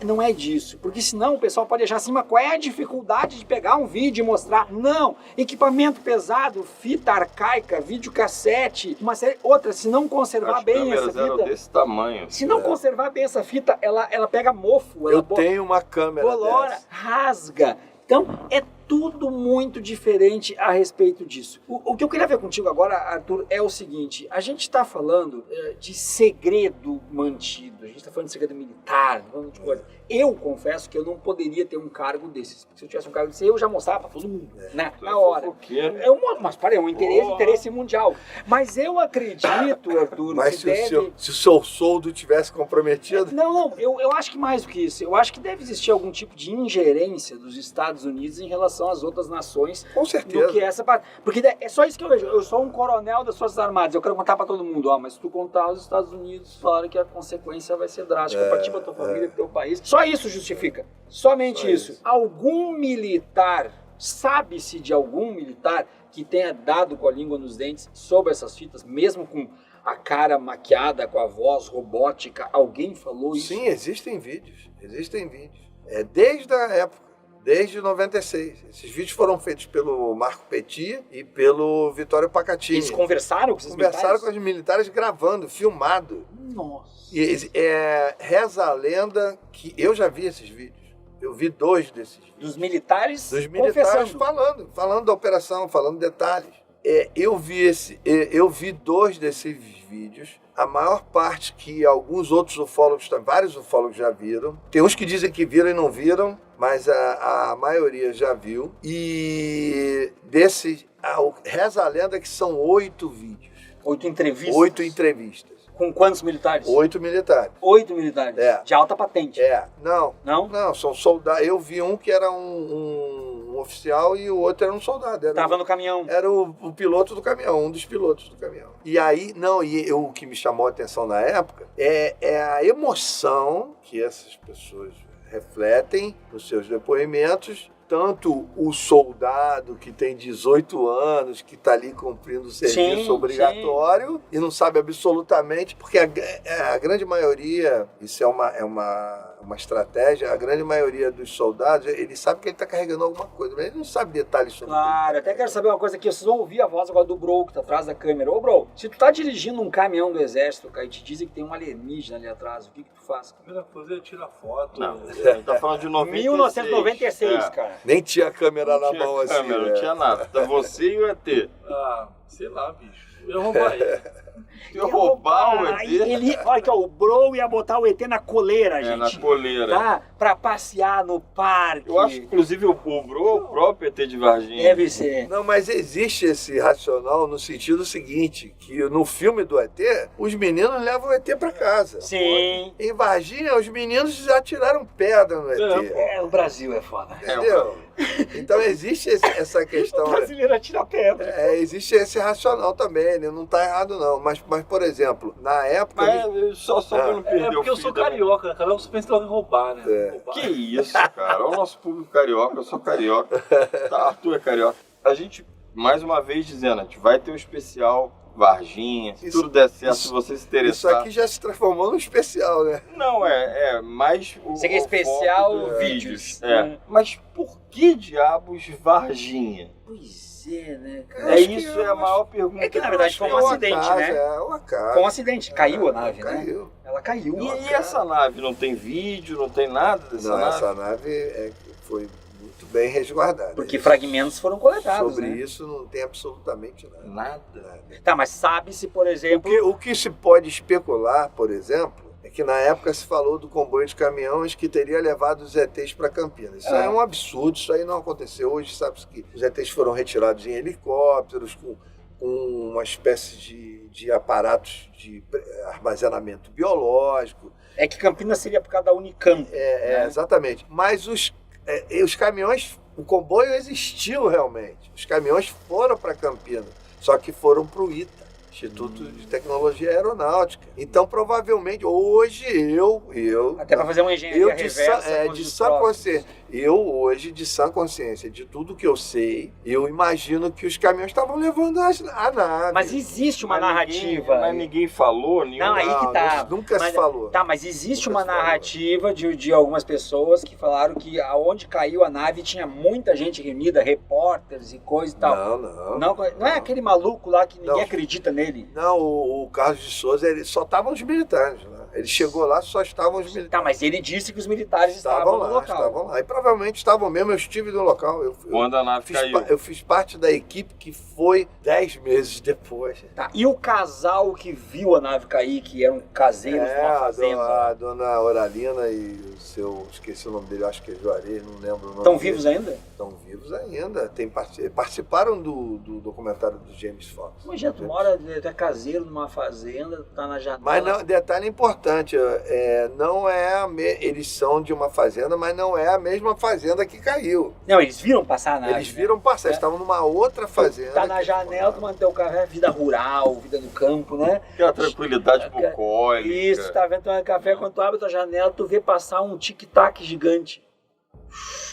Não é disso, porque senão o pessoal pode achar assim, mas qual é a dificuldade de pegar um vídeo e mostrar? Não, equipamento pesado, fita arcaica, videocassete, uma série, outra, se não conservar bem essa fita, desse tamanho. se não conservar bem essa fita, ela pega mofo, Eu tenho uma câmera colora, dessa. rasga. Então é tudo muito diferente a respeito disso. O que eu queria ver contigo agora, Arthur, é o seguinte: a gente está falando de segredo mantido, a gente está falando de segredo militar, falando de coisa. Eu confesso que eu não poderia ter um cargo desses. Se eu tivesse um cargo desse, eu já mostrava para todo mundo, né? Na hora. Mas para um interesse mundial. Mas eu acredito, Arthur, Mas que se o seu soldo tivesse comprometido... Não, eu acho que mais do que isso. Eu acho que deve existir algum tipo de ingerência dos Estados Unidos em relação às outras nações. Com certeza. Do que essa parte. Porque é só isso que eu vejo. Eu sou um coronel das Forças Armadas. Eu quero contar para todo mundo, mas se tu contar, os Estados Unidos falaram que a consequência vai ser drástica para ti, para tua família, para teu país. Só isso justifica. Somente Só isso. isso. Algum militar, sabe-se de algum militar que tenha dado com a língua nos dentes sobre essas fitas, mesmo com a cara maquiada, com a voz robótica? Alguém falou isso? Sim, existem vídeos. Desde a época, desde 96. Esses vídeos foram feitos pelo Marco Petit e pelo Vitório Pacatini. Eles conversaram com esses Conversaram militares? com os militares gravando, filmado. Nossa. E reza a lenda que eu já vi esses vídeos. Eu vi 2 desses vídeos. Dos militares Dos confessando. falando da operação, falando detalhes. Eu vi 2 desses vídeos. A maior parte que alguns outros ufólogos, vários ufólogos já viram. Tem uns que dizem que viram e não viram, mas a maioria já viu. E desses, reza a lenda que são 8 vídeos. 8 entrevistas. 8 entrevistas. Com quantos militares? 8 militares. 8 militares. De alta patente. Não, são soldados. Eu vi um que era um oficial e o outro era um soldado. Tava no caminhão. Era o piloto do caminhão, um dos pilotos do caminhão. E aí, o que me chamou a atenção na época é a emoção que essas pessoas refletem nos seus depoimentos. Tanto o soldado que tem 18 anos, que está ali cumprindo o serviço obrigatório e não sabe absolutamente, porque a grande maioria, isso é uma estratégia, a grande maioria dos soldados, ele sabe que ele está carregando alguma coisa, mas ele não sabe detalhes sobre isso. Claro, até quero saber uma coisa aqui, vocês vão ouvir a voz agora do Bro, que tá atrás da câmera. Ô Bro, se tu tá dirigindo um caminhão do exército, cara, e te dizem que tem um alienígena ali atrás, o que tu faz? A primeira coisa é tirar foto. Não, a gente tá falando de 96. 1996, cara. Nem tinha câmera na mão assim. Não tinha nada. Tá você e o ET. Sei lá, bicho. Eu ia roubar ele. Eu roubar o ET. Olha aqui, ó, o Bro ia botar o ET na coleira, gente. Na coleira. Tá? Pra passear no parque. Eu acho que, inclusive, o Bro é o próprio ET de Varginha. Deve ser. Não, mas existe esse racional no sentido seguinte, que no filme do ET, os meninos levam o ET pra casa. Sim. Em Varginha, os meninos já tiraram pedra no ET. O Brasil é foda. Entendeu? Então existe essa questão. O brasileiro atira pedra. Existe esse racional também, ele não tá errado não. Mas por exemplo, na época... Só pra não perder porque eu sou carioca, né? Cada um pensa logo em roubar, né? Roubar. Que isso, cara. Olha o nosso público carioca, eu sou carioca. Tá, Arthur é carioca. A gente, mais uma vez dizendo, a gente vai ter um especial Varginha, se tudo der certo, se você se interessar. Isso aqui já se transformou num especial, né? Não, mais o Isso aqui é especial foco vídeos. Mas por que diabos Varginha? Pois é, né? Isso é a maior pergunta. É que na verdade foi um acidente, né? É um acaso. Foi um acidente. Caiu a nave, caiu. né? Ela caiu. E essa nave? Não tem vídeo, não tem nada dessa Não, nave? essa nave foi muito bem resguardada. Porque fragmentos foram coletados, Sobre né? isso não tem absolutamente nada. Nada. Tá, mas sabe-se, por exemplo... O que se pode especular, por exemplo, é que na época se falou do comboio de caminhões que teria levado os ETs para Campinas. Isso é um absurdo, isso aí não aconteceu. Hoje sabe-se que os ETs foram retirados em helicópteros, com uma espécie de aparatos de armazenamento biológico. É que Campinas seria por causa da Unicamp. Exatamente. Mas os caminhões O comboio existiu realmente. Os caminhões foram para Campinas, só que foram para o ITA, Instituto de Tecnologia Aeronáutica. Então, provavelmente, hoje Até para fazer uma engenharia de reversa. sã consciência. Hoje, de sã consciência, de tudo que eu sei, eu imagino que os caminhões estavam levando a nave. Mas existe uma narrativa. Mas ninguém falou, Não, aí que tá. Nunca se falou. Tá, mas existe uma narrativa de algumas pessoas que falaram que aonde caiu a nave tinha muita gente reunida, repórteres e coisa e tal. Não é aquele maluco lá que ninguém acredita nele. Não, o Carlos de Souza, ele só estavam os militares lá. Ele chegou lá, só estavam os militares. Tá, mas ele disse que os militares estavam no local. Estavam lá. E provavelmente estavam mesmo, eu estive no local. Quando a nave caiu. Eu fiz parte da equipe que foi 10 meses depois. Tá, e o casal que viu a nave cair, que eram caseiros de uma fazenda? A dona Oralina e o seu, esqueci o nome dele, acho que é Juarez, não lembro o nome. Estão vivos ainda? Estão vivos ainda. Participaram do documentário do James Fox. Mas já tu mora, tu é caseiro numa fazenda, tá na janela. Mas não, detalhe importante, não é eles são de uma fazenda, mas não é a mesma fazenda que caiu. Não, eles viram passar a nave. Eles viram passar, eles estavam numa outra fazenda. Tá na janela, tu mantém o café, vida rural, vida no campo, né? Aquela tranquilidade bucólica. Isso, tá vendo tomando café, quando tu abre a tua janela, tu vê passar um tic-tac gigante.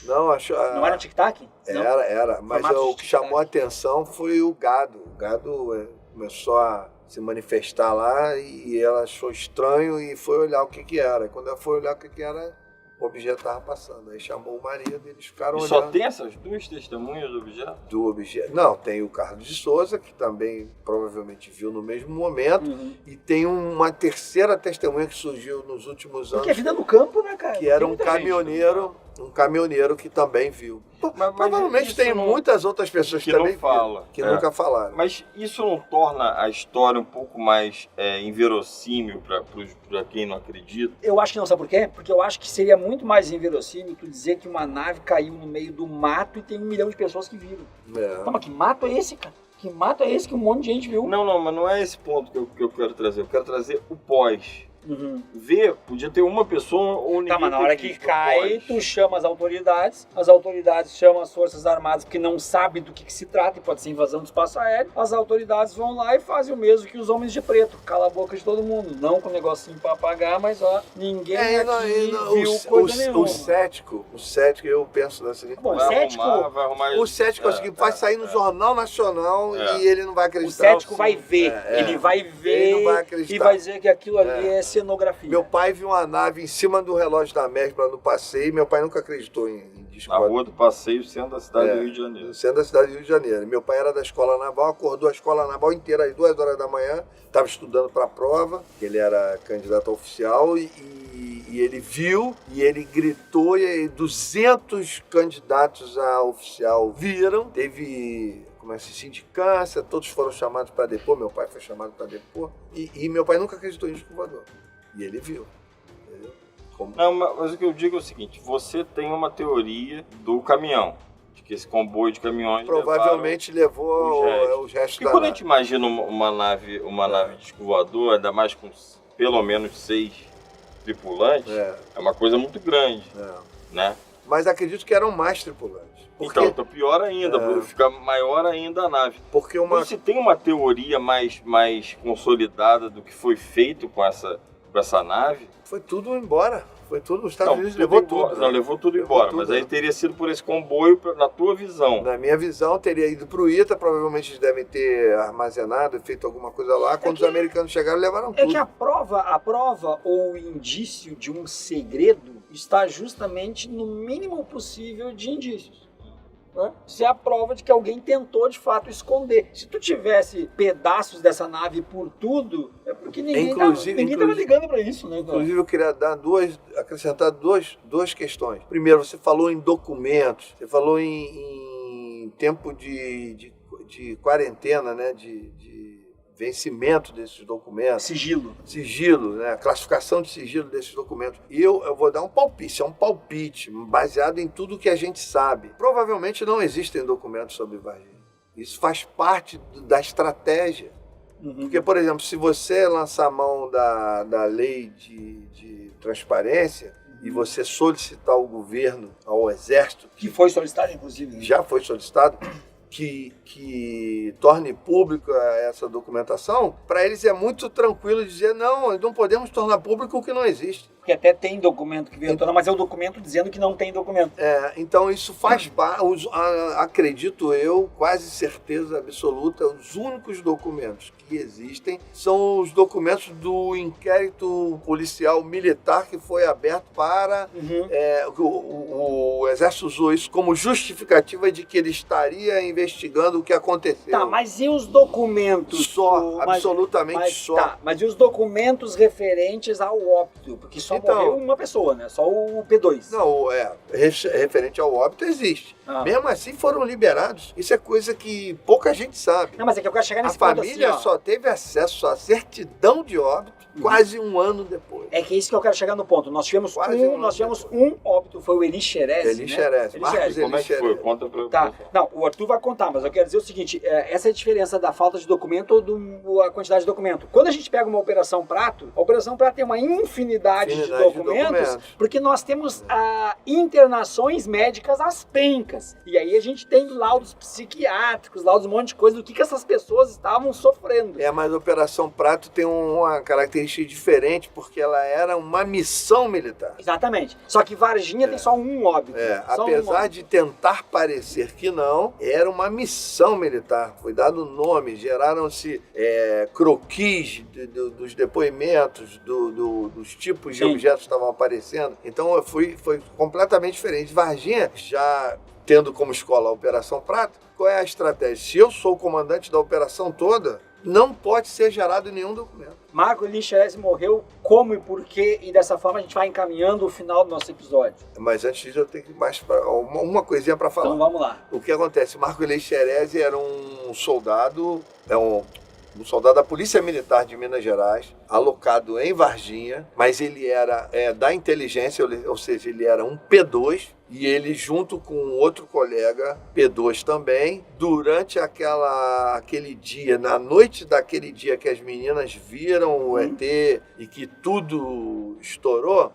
Não, acho. Não era um tic-tac? Era. Mas o que chamou a atenção foi o gado. O gado começou a se manifestar lá e ela achou estranho e foi olhar o que era. Quando ela foi olhar o que era, o objeto estava passando. Aí chamou o marido e eles ficaram olhando. Só tem essas duas testemunhas do objeto? Do objeto. Não, tem o Carlos de Souza, que também provavelmente viu no mesmo momento. E tem uma terceira testemunha que surgiu nos últimos anos. Porque é vida no campo, né, cara? Que era um caminhoneiro. Um caminhoneiro que também viu. Provavelmente tem muitas outras pessoas que também viram, que nunca falaram. Mas isso não torna a história um pouco mais inverossímil para quem não acredita? Eu acho que não, sabe por quê? Porque eu acho que seria muito mais inverossímil tu dizer que uma nave caiu no meio do mato e tem 1 milhão de pessoas que viram. Tá, mas que mato é esse, cara? Que mato é esse que um monte de gente viu? Não, mas não é esse ponto que eu quero trazer. Eu quero trazer o pós. Podia ter uma pessoa ou ninguém. Tá, mas na hora que cai, tu chama as autoridades chamam as forças armadas porque não sabem do que se trata e pode ser invasão do espaço aéreo. As autoridades vão lá e fazem o mesmo que os homens de preto, cala a boca de todo mundo, não com um negocinho pra apagar, mas ninguém viu coisa nenhuma. O cético, eu penso da seguinte forma. O cético é o seguinte, vai sair no Jornal Nacional e ele não vai acreditar. O cético vai ver, ele vai ver não vai acreditar. E vai dizer que aquilo ali é cenografia. Meu pai viu uma nave em cima do relógio da Mesbla no passeio e meu pai nunca acreditou em disco. Na rua do passeio, centro da cidade do Rio de Janeiro. No centro da cidade do Rio de Janeiro. Meu pai era da escola naval, acordou a escola naval inteira às 2 horas da manhã, estava estudando para a prova, ele era candidato a oficial e ele viu e ele gritou e 200 candidatos a oficial viram, teve sindicância, todos foram chamados para depor, meu pai foi chamado para depor e meu pai nunca acreditou em disco voador. E ele viu. Entendeu? Não, mas o que eu digo é o seguinte, você tem uma teoria do caminhão, de que esse comboio de caminhões provavelmente levou os restos da nave. E quando a gente imagina uma nave de disco voador, ainda mais com pelo menos 6 tripulantes, é uma coisa muito grande, né? Mas acredito que eram mais tripulantes. Então, pior ainda, fica maior ainda a nave. Porque você tem uma teoria mais consolidada do que foi feito com essa nave? Foi tudo embora. Foi tudo, os Estados Unidos levou tudo. Não, levou tudo embora, mas aí teria sido por esse comboio, na tua visão. Na minha visão, teria ido para o ITA, provavelmente eles devem ter armazenado, feito alguma coisa lá. Quando os americanos chegaram, levaram tudo. É que a prova ou o indício de um segredo está justamente no mínimo possível de indícios. Isso é a prova de que alguém tentou de fato esconder. Se tu tivesse pedaços dessa nave por tudo, é porque ninguém estava ligando para isso, né? Inclusive eu queria acrescentar duas questões. Primeiro, você falou em documentos, você falou em tempo de quarentena, né? De vencimento desses documentos. Sigilo, né? A classificação de sigilo desses documentos. E eu vou dar um palpite, isso é um palpite, baseado em tudo que a gente sabe. Provavelmente não existem documentos sobre Varginha. Isso faz parte da estratégia. Porque, por exemplo, se você lançar a mão da lei de transparência, e você solicitar ao governo, ao exército, Que foi solicitado, inclusive. Né? já foi solicitado, que torne pública essa documentação, para eles é muito tranquilo dizer, não podemos tornar público o que não existe. Porque até tem documento que veio à tona, mas é o documento dizendo que não tem documento. Então isso faz parte, acredito eu, quase certeza absoluta, os únicos documentos que existem são os documentos do inquérito policial militar que foi aberto para... O Exército usou isso como justificativa de que ele estaria investigando o que aconteceu. Tá, mas e os documentos? Absolutamente só. Tá, mas e os documentos referentes ao óbito? Porque só morreu uma pessoa, né? Só o P2. Não, referente ao óbito existe. Mesmo assim foram liberados. Isso é coisa que pouca gente sabe. Não, mas é que eu quero chegar nesse A ponto família assim, só teve acesso à certidão de óbito quase um ano depois. É que é isso que eu quero chegar no ponto. Nós tivemos um óbito, foi o Eli Xerez, Eli Xerez, Marcos Como é Eli que foi? Xerez. Conta pra Tá, não, o Arthur vai contar, mas eu quero dizer o seguinte, essa é a diferença da falta de documento ou a quantidade de documento. Quando a gente pega uma Operação Prato, a Operação Prato tem uma infinidade de documentos, porque nós temos internações médicas às pencas. E aí a gente tem laudos psiquiátricos, laudos um monte de coisa do que essas pessoas estavam sofrendo. Mas a Operação Prato tem uma característica diferente, porque ela era uma missão militar. Exatamente. Só que Varginha tem só um óbito. Apesar de tentar parecer que não, era uma missão militar. Foi dado nome, geraram-se croquis dos depoimentos, dos tipos de objetos que estavam aparecendo. Então foi completamente diferente. Varginha, já tendo como escola a Operação Prato, qual é a estratégia? Se eu sou o comandante da operação toda, não pode ser gerado nenhum documento. Marco Eli Xerez morreu como e por quê, e dessa forma a gente vai encaminhando o final do nosso episódio. Mas antes disso eu tenho uma coisinha para falar. Então vamos lá. O que acontece? Marco Eli Xerez era um soldado, um soldado da Polícia Militar de Minas Gerais, alocado em Varginha, mas ele era da inteligência, ou seja, ele era um P2, e ele junto com outro colega, P2 também, durante aquele dia, na noite daquele dia que as meninas viram o ET e que tudo estourou,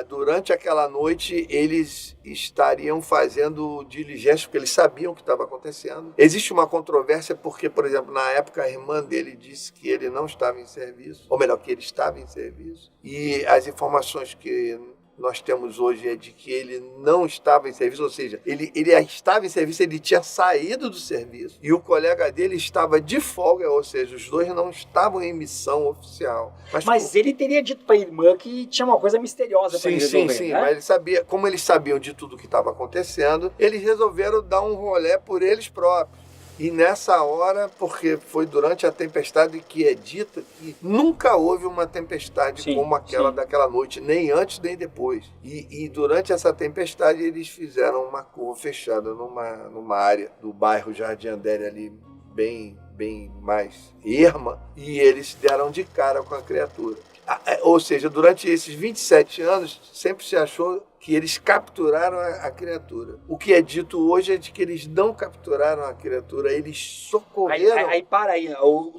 durante aquela noite eles estariam fazendo diligência, porque eles sabiam o que estava acontecendo. Existe uma controvérsia porque, por exemplo, na época a irmã dele disse que ele não estava em serviço, ou melhor, que ele estava em serviço, e as informações que nós temos hoje é de que ele não estava em serviço, ou seja, ele estava em serviço, ele tinha saído do serviço e o colega dele estava de folga, ou seja, os dois não estavam em missão oficial. Mas ele teria dito para a irmã que tinha uma coisa misteriosa para ele resolver. Sim, né? mas ele sabia, como eles sabiam de tudo que estava acontecendo, eles resolveram dar um rolê por eles próprios. E nessa hora, porque foi durante a tempestade que é dito que nunca houve uma tempestade como aquela daquela noite, nem antes nem depois. E durante essa tempestade eles fizeram uma curva fechada numa área do bairro Jardim Andere ali, bem mais erma, e eles deram de cara com a criatura. Ou seja, durante esses 27 anos, sempre se achou que eles capturaram a criatura. O que é dito hoje é de que eles não capturaram a criatura, eles socorreram. Aí para aí,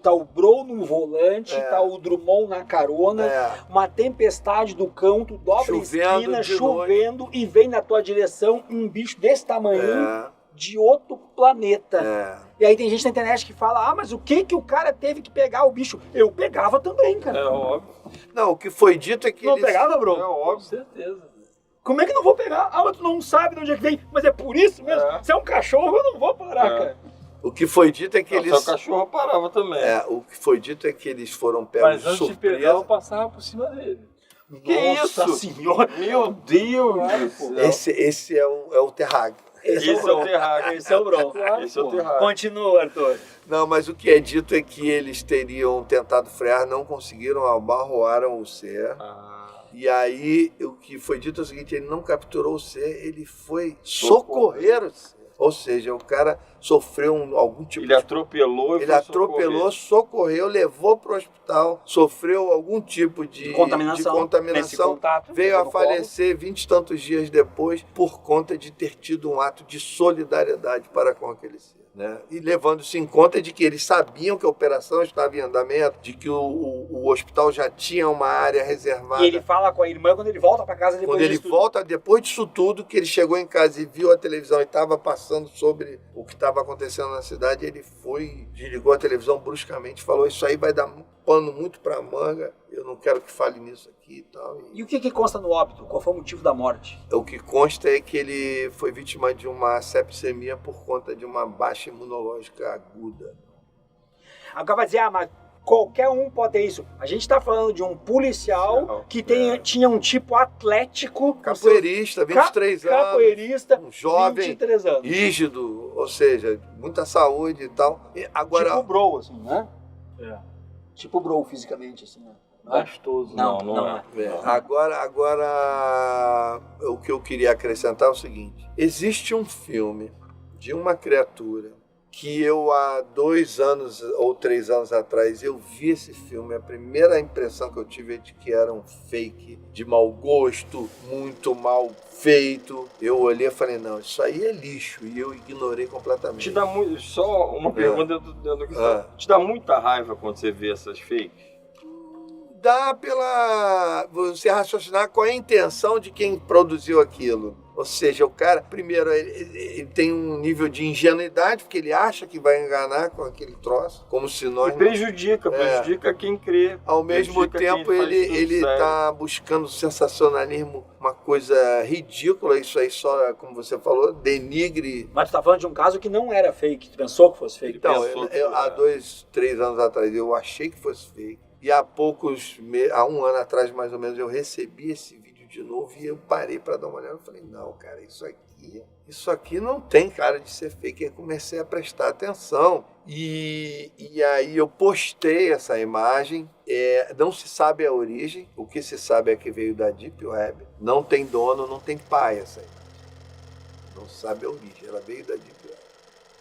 tá o Bro no volante, tá o Drummond na carona, uma tempestade do cão, tu dobra a esquina, chovendo, e vem na tua direção um bicho desse tamanho de outro planeta. E aí tem gente na internet que fala, mas o que o cara teve que pegar o bicho? Eu pegava também, cara. É óbvio. Não, o que foi dito é que não pegava, Bro? É óbvio. Com certeza. Como é que não vou pegar? Mas tu não sabe de onde é que vem. Mas é por isso mesmo? Se é um cachorro, eu não vou parar, cara. O que foi dito é que eles... Seu cachorro parava também. O que foi dito é que eles foram pegos de surpresa. Mas antes de pegar, eu passava por cima dele. Que Nossa isso? Senhora! Meu Deus do céu. Esse é o Terrag. Esse é o Terrag. Esse é o Bro. Esse é o Terrag. Continua, Arthur. Não, mas o que é dito é que eles teriam tentado frear, não conseguiram, abarroaram o ser. E aí, o que foi dito é o seguinte, ele não capturou o ser, ele foi socorrer o ser. Ou seja, o cara sofreu algum tipo Ele atropelou e Ele foi atropelou, socorreu, levou para o hospital, sofreu algum tipo de contaminação. Nesse contato, veio a no falecer 20 e tantos dias depois por conta de ter tido um ato de solidariedade para com aquele ser. Né? E levando-se em conta de que eles sabiam que a operação estava em andamento, de que o hospital já tinha uma área reservada. E ele fala com a irmã quando ele volta para casa depois Quando ele volta, depois disso tudo, que ele chegou em casa e viu a televisão e estava passando sobre o que estava acontecendo na cidade, ele foi, desligou a televisão bruscamente, falou, isso aí vai dar pano muito para manga, eu não quero que fale nisso aqui e tal. E o que consta no óbito? Qual foi o motivo da morte? O que consta é que ele foi vítima de uma sepsemia por conta de uma baixa imunológica aguda. Agora vai dizer, mas qualquer um pode ter isso. A gente está falando de um policial que tinha um tipo atlético. Capoeirista, 23 anos. Capoeirista, um jovem, 23 anos. rígido, ou seja, muita saúde e tal. E agora, tipo Bro, assim, né? É. Tipo Bro, fisicamente, assim, né? Gostoso. Não é. Agora, o que eu queria acrescentar é o seguinte. Existe um filme de uma criatura que eu, há 2 anos ou 3 anos atrás, eu vi esse filme. A primeira impressão que eu tive é de que era um fake, de mau gosto, muito mal feito. Eu olhei e falei, não, isso aí é lixo. E eu ignorei completamente. Te dá muito, só uma pergunta dentro do que te dá muita raiva quando você vê essas fakes? Dá pela você raciocinar qual é a intenção de quem produziu aquilo. Ou seja, o cara, primeiro, ele tem um nível de ingenuidade, porque ele acha que vai enganar com aquele troço, como se nós... E prejudica quem crê. Ao mesmo tempo, ele está buscando sensacionalismo, uma coisa ridícula, isso aí só, como você falou, denigre... Mas tu tá falando de um caso que não era fake, tu pensou que fosse fake? Então, há 2, 3 anos atrás, eu achei que fosse fake. E há há 1 ano atrás, mais ou menos, eu recebi esse vídeo de novo e eu parei para dar uma olhada e falei, não, cara, isso aqui não tem cara de ser fake. Eu comecei a prestar atenção e aí eu postei essa imagem. Não se sabe a origem, o que se sabe é que veio da Deep Web. Não tem dono, não tem pai essa imagem. Não se sabe a origem, ela veio da Deep Web.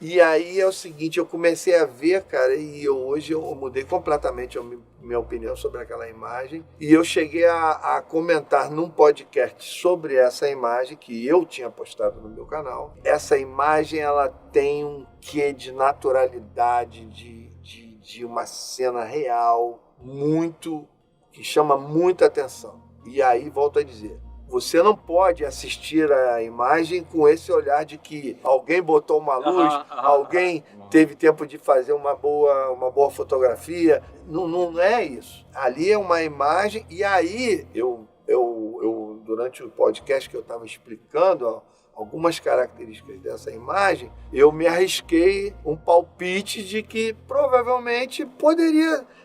E aí é o seguinte, eu comecei a ver, cara, e hoje eu mudei completamente a minha opinião sobre aquela imagem. E eu cheguei a comentar num podcast sobre essa imagem que eu tinha postado no meu canal. Essa imagem, ela tem um quê de naturalidade, de uma cena real, que chama muita atenção. E aí, volto a dizer, você não pode assistir a imagem com esse olhar de que alguém botou uma luz, alguém teve tempo de fazer uma boa fotografia. Não é isso. Ali é uma imagem e aí eu durante o podcast que eu estava explicando algumas características dessa imagem, eu me arrisquei um palpite de que provavelmente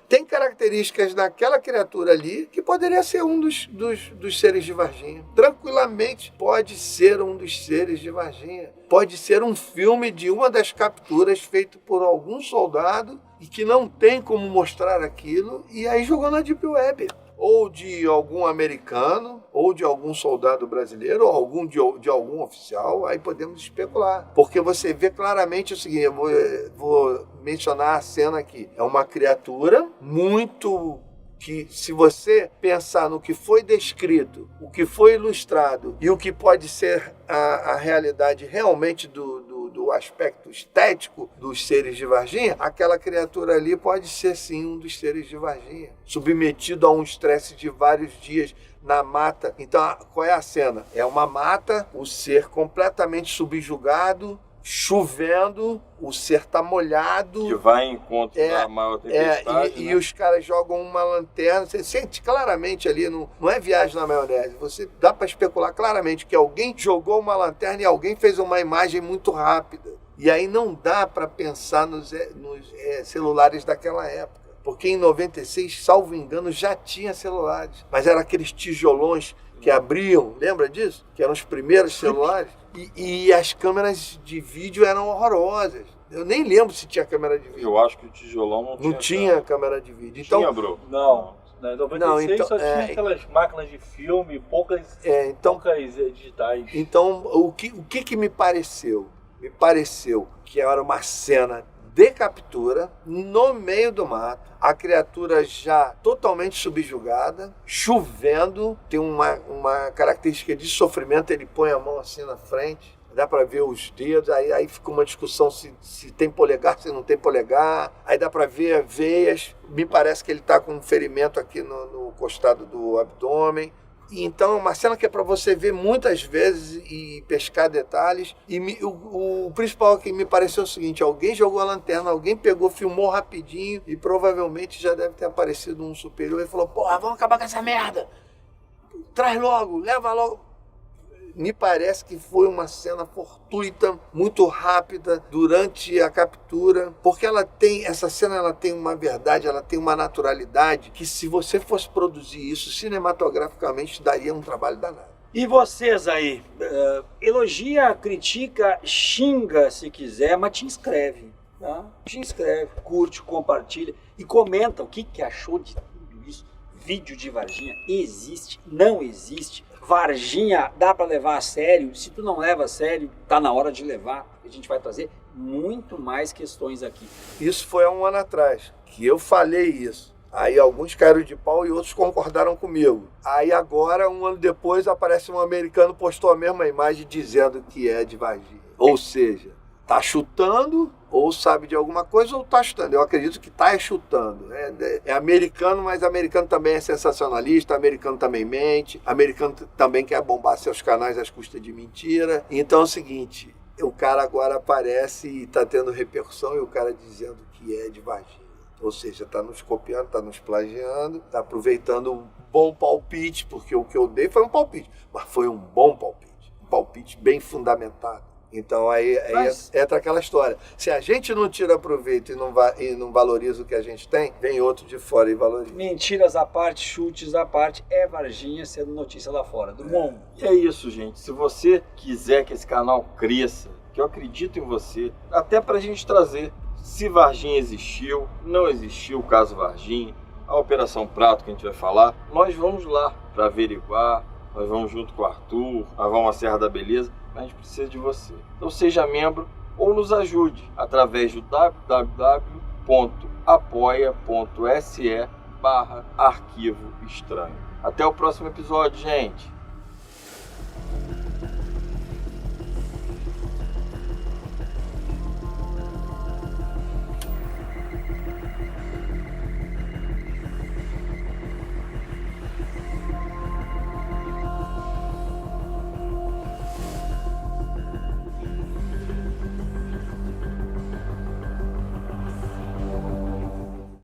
tem características naquela criatura ali que poderia ser um dos seres de Varginha. Tranquilamente pode ser um dos seres de Varginha. Pode ser um filme de uma das capturas feito por algum soldado e que não tem como mostrar aquilo e aí jogou na Deep Web. Ou de algum americano, ou de algum soldado brasileiro, ou de algum oficial, aí podemos especular. Porque você vê claramente o seguinte, eu vou mencionar a cena aqui. É uma criatura que, se você pensar no que foi descrito, o que foi ilustrado e o que pode ser a realidade realmente do aspecto estético dos seres de Varginha, aquela criatura ali pode ser sim um dos seres de Varginha, submetido a um estresse de vários dias na mata. Então, qual é a cena? É uma mata, o ser completamente subjugado, chovendo, o ser tá molhado. Que vai em encontro da maior tempestade. E os caras jogam uma lanterna, você sente claramente ali, não é viagem na maionese, dá para especular claramente que alguém jogou uma lanterna e alguém fez uma imagem muito rápida. E aí não dá para pensar nos celulares daquela época. Porque em 96, salvo engano, já tinha celulares. Mas eram aqueles tijolões que abriam, lembra disso? Que eram os primeiros celulares. E as câmeras de vídeo eram horrorosas. Eu nem lembro se tinha câmera de vídeo. Eu acho que o tijolão não tinha câmera de vídeo. Então, tinha, bro? Não. Em 96 só tinha aquelas máquinas de filme, poucas digitais. Então, o que me pareceu? me pareceu que era uma cena de captura no meio do mato, a criatura já totalmente subjugada, chovendo, tem uma característica de sofrimento, ele põe a mão assim na frente, dá para ver os dedos, aí fica uma discussão se tem polegar, se não tem polegar, aí dá para ver veias, me parece que ele está com um ferimento aqui no costado do abdômen. Então é uma cena que é para você ver muitas vezes e pescar detalhes. E o principal que me pareceu é o seguinte: alguém jogou a lanterna, alguém pegou, filmou rapidinho e provavelmente já deve ter aparecido um superior e falou: porra, vamos acabar com essa merda, traz logo, leva logo. Me parece que foi uma cena fortuita, muito rápida durante a captura, porque essa cena ela tem uma verdade, ela tem uma naturalidade que, se você fosse produzir isso cinematograficamente, daria um trabalho danado. E vocês aí, elogia, critica, xinga se quiser, mas te inscreve, tá? Te inscreve, curte, compartilha e comenta o que achou de tudo isso. Vídeo de Varginha existe, não existe? Varginha dá para levar a sério? Se tu não leva a sério, tá na hora de levar. A gente vai trazer muito mais questões aqui. Isso foi há um ano atrás que eu falei isso. Aí alguns caíram de pau e outros concordaram comigo. Aí agora, um ano depois, aparece um americano, postou a mesma imagem dizendo que é de Varginha. Ou seja, tá chutando, ou sabe de alguma coisa, ou tá chutando. Eu acredito que tá chutando. É americano, mas americano também é sensacionalista, americano também mente, americano também quer bombar seus canais às custas de mentira. Então é o seguinte, o cara agora aparece e tá tendo repercussão, e o cara dizendo que é de Varginha. Ou seja, tá nos copiando, tá nos plagiando, tá aproveitando um bom palpite, porque o que eu dei foi um palpite, mas foi um bom palpite, um palpite bem fundamentado. Então aí entra aquela história. Se a gente não tira proveito e não valoriza o que a gente tem, vem outro de fora e valoriza. Mentiras à parte, chutes à parte, é Varginha sendo notícia lá fora. Drummond. E é isso, gente. Se você quiser que esse canal cresça, que eu acredito em você, até pra gente trazer se Varginha existiu, não existiu o caso Varginha, a Operação Prato que a gente vai falar, nós vamos lá para averiguar, nós vamos junto com o Arthur, nós vamos à Serra da Beleza, mas a gente precisa de você. Então seja membro ou nos ajude através do www.apoia.se/arquivo estranho. Até o próximo episódio, gente!